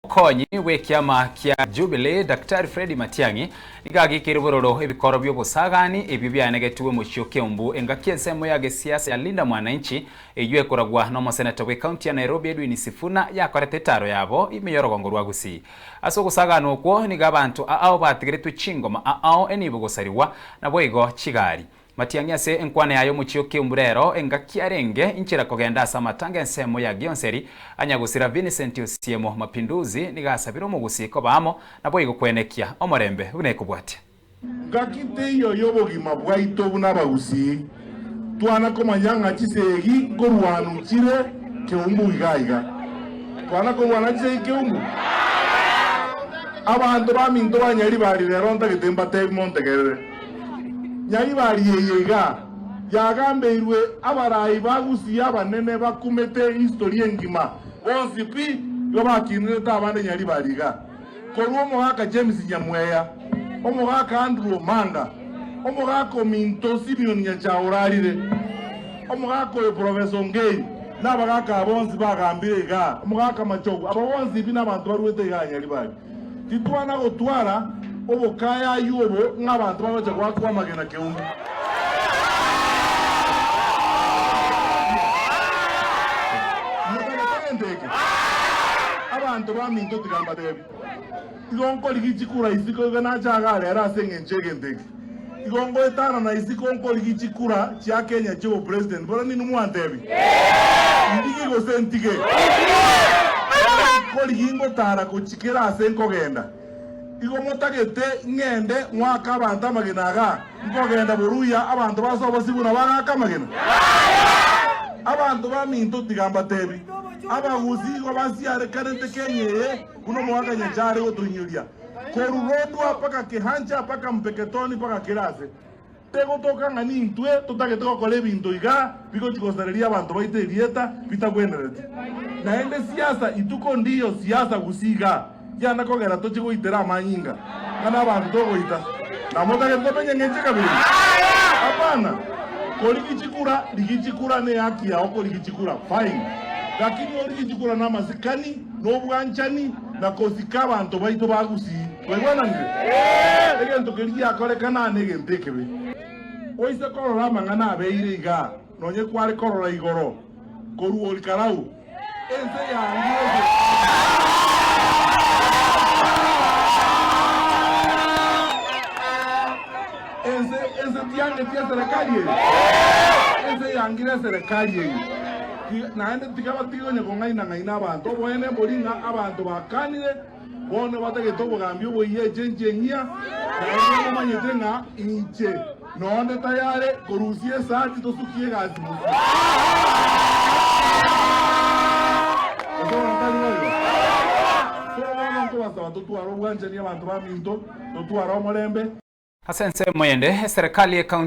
Konyi we kiama kia Jubilee Daktari Fred Matiang'i igagikira bororo ebikoro by'obusagani ebyo byanegetuwe mu Kiombu engaki ensemo ya siasa ya Linda Mwananchi eywe koragwa no seneta we county ya Nairobi Edwin Sifuna yakorete taro yabo imeyorogongo rwagusi aso gusagana okwo ni gabantu ao batigiretwe chingoma ao enibugosariwa nabo igo chigari Matiang'i ase enkwane yayo mu Kiombu rero engaki arenge inchira kogenda asa matanga ensemo ya Gionseri anyagusira Vincent Osiemo mapinduzi nigasabira omugusiko bamo nabo igokwenekia omorembe bunekubwatia ngakite iyo yobogima bwaito bunabagusi twana komanyanga chisegi gorwanu chire Kiombu igaiga twana komwana chisegi Kiombu abantu baminto banyari bari rero ndagitemba te montegerere nyari bari yeyega yagambeirwe abarayi bagusi abanene bakumete historia ngima bonsipi yobakinire tabane nyari bariga koruo mohaka James Nyamweya omohaka Andrew Manga omohaka Minto Simeon Nyachaurarire omohaka Professor Ngei nabagaka bonsi bagambire ga omohaka Machogo abonsi binabantu baruwete ga nyari bari titwana gotwara obokaya yubo ngabantu babaje kwa magena Kiombu abantu baminto tigamba debi igongo ligichikura isiko gana chagare ara sengenchege ndege igongo etana na isiko onko ligichikura cha Kenya chibo president bora ni numwandebi ndigi go sentige ko ligingo tara ko chikera asenko genda igo motagete ngende mwaka abantu amagenaga ngogenda buruya abantu basoba sibuna bagaka magena abantu baminto tigamba tebi abaguzi go basiare karente kenyeye kuno mwaka nyachare otunyuria korurodwa paka kihanja paka mpeketoni paka kirase tego toka ngani ntwe tutagete ko kole bintu iga biko chikosareria abantu baite dieta bitagwenerete naende siasa ituko ndiyo siasa gusiga yana kogera tochi goitera amanyinga kana abantu togoita na motagete topenye ngenche kabiri hapana ligichikura ne haki yao ko ligichikura fine lakini ligichikura na masikani no bwanchani na kosika abantu baito bagusi webona nge egento kiriya kore kana negentekebe oise korora mangana abeire iga nonye kwari korora igoro koruo likarau ense ya ese tiange tia serikali ese yangire serikali naende tikabatigo nyekongaina ngaina abantu boene boringa abantu bakanire bone batagete bogambyo boye chenchenya naende manyete nga inche nonde tayare korusie sati tosukie gazi Asense moyende serikali ya kaunti